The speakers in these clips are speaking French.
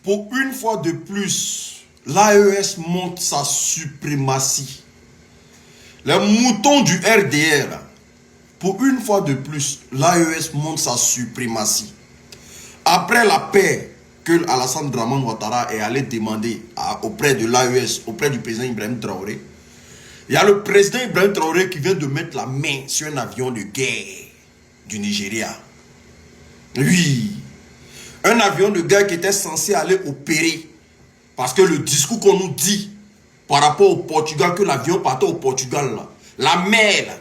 Pour une fois de plus, l'AES montre sa suprématie. Les moutons du RDR, pour une fois de plus, l'AES montre sa suprématie. Après la paix que Alassane Draman Ouattara est allé demander auprès de l'AES, auprès du président Ibrahim Traoré, il y a le président Ibrahim Traoré qui vient de mettre la main sur un avion de guerre du Nigeria. Oui, un avion de guerre qui était censé aller opérer. Parce que le discours qu'on nous dit par rapport au Portugal, que l'avion partait au Portugal, là, la mer,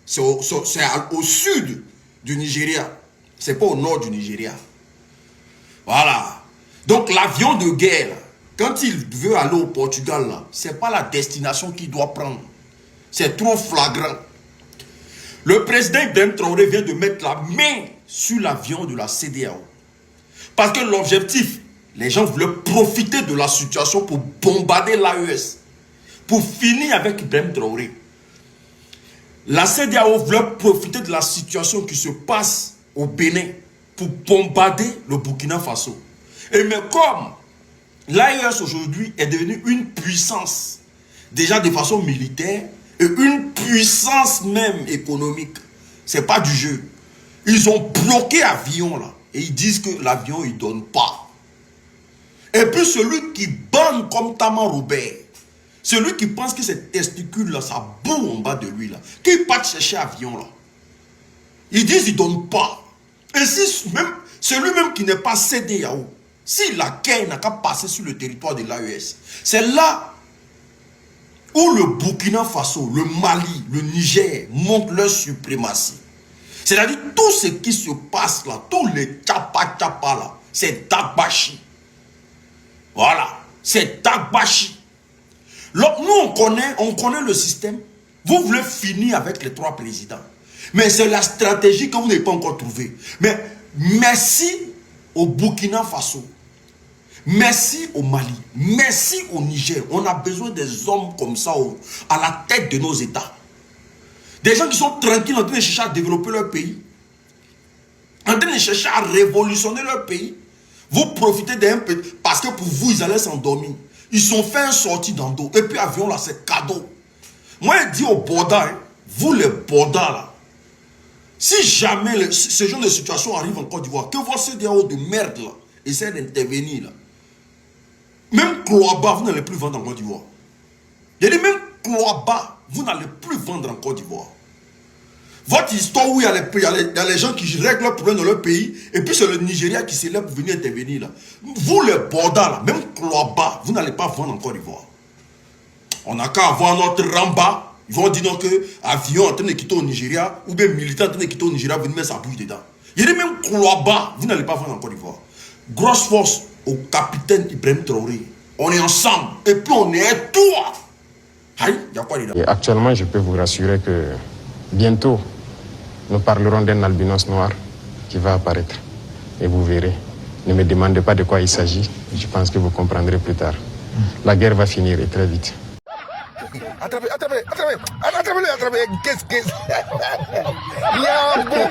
c'est au sud du Nigeria. C'est pas au nord du Nigeria. Voilà. Donc l'avion de guerre, quand il veut aller au Portugal, là, c'est pas la destination qu'il doit prendre. C'est trop flagrant. Le président Ibrahim Traoré vient de mettre la main sur l'avion de la CEDEAO. Parce que l'objectif, les gens voulaient profiter de la situation pour bombarder l'AES. Pour finir avec Ibrahim Traoré. La CEDEAO voulait profiter de la situation qui se passe au Bénin pour bombarder le Burkina Faso. Et mais comme l'AES aujourd'hui est devenue une puissance, déjà de façon militaire, et une puissance même économique, c'est pas du jeu. Ils ont bloqué l'avion là, et ils disent que l'avion il donne pas. Et puis celui qui banne comme Taman Robert, celui qui pense que ces testicules là, ça boue en bas de lui là, qui part chercher l'avion là, ils disent il donne pas. Et si même celui même qui n'est pas CEDEAO, si la guerre n'a qu'à passer sur le territoire de l'AES, c'est là où le Burkina Faso, le Mali, le Niger montrent leur suprématie. C'est-à-dire tout ce qui se passe là, tous les tchapa-tchapa là, c'est Dagbashi. Voilà, c'est Dagbashi. Nous on connaît le système. Vous voulez finir avec les trois présidents. Mais c'est la stratégie que vous n'avez pas encore trouvée. Mais merci au Burkina Faso. Merci au Mali, merci au Niger. On a besoin des hommes comme ça à la tête de nos États. Des gens qui sont tranquilles en train de chercher à développer leur pays. En train de chercher à révolutionner leur pays. Vous profitez d'un peu, parce que pour vous, ils allaient s'endormir. Ils ont fait un sortie dans dos. Et puis avion là, c'est cadeau. Moi, je dis aux Bordas, hein, vous les Bordas là, si jamais ce genre de situation arrive en Côte d'Ivoire, que vos CEDEAO de merde là, essaient d'intervenir là, même Cloaba, vous n'allez plus vendre en Côte d'Ivoire. Il y a dit même Cloaba, vous n'allez plus vendre en Côte d'Ivoire. Votre histoire où il y a les gens qui règlent leurs problèmes dans leur pays, et puis c'est le Nigeria qui s'élève pour venir intervenir là. Vous les Bordas là, même Cloaba, vous n'allez pas vendre en Côte d'Ivoire. On n'a qu'à avoir notre Ramba. Ils vont dire que avion en train de quitter au Nigeria, ou bien militant en train de quitter au Nigeria, venir mettre sa bouche dedans. Il y a dit même Cloaba, vous n'allez pas vendre en Côte d'Ivoire. Grosse force au capitaine Ibrahim Traoré. On est ensemble. Et puis on est toi. Aïe, il y a quoi dedans? Et actuellement, je peux vous rassurer que bientôt, nous parlerons d'un albinos noir qui va apparaître. Et vous verrez. Ne me demandez pas de quoi il s'agit. Je pense que vous comprendrez plus tard. La guerre va finir et très vite. Attrapez. Qu'est-ce Il y a un bon.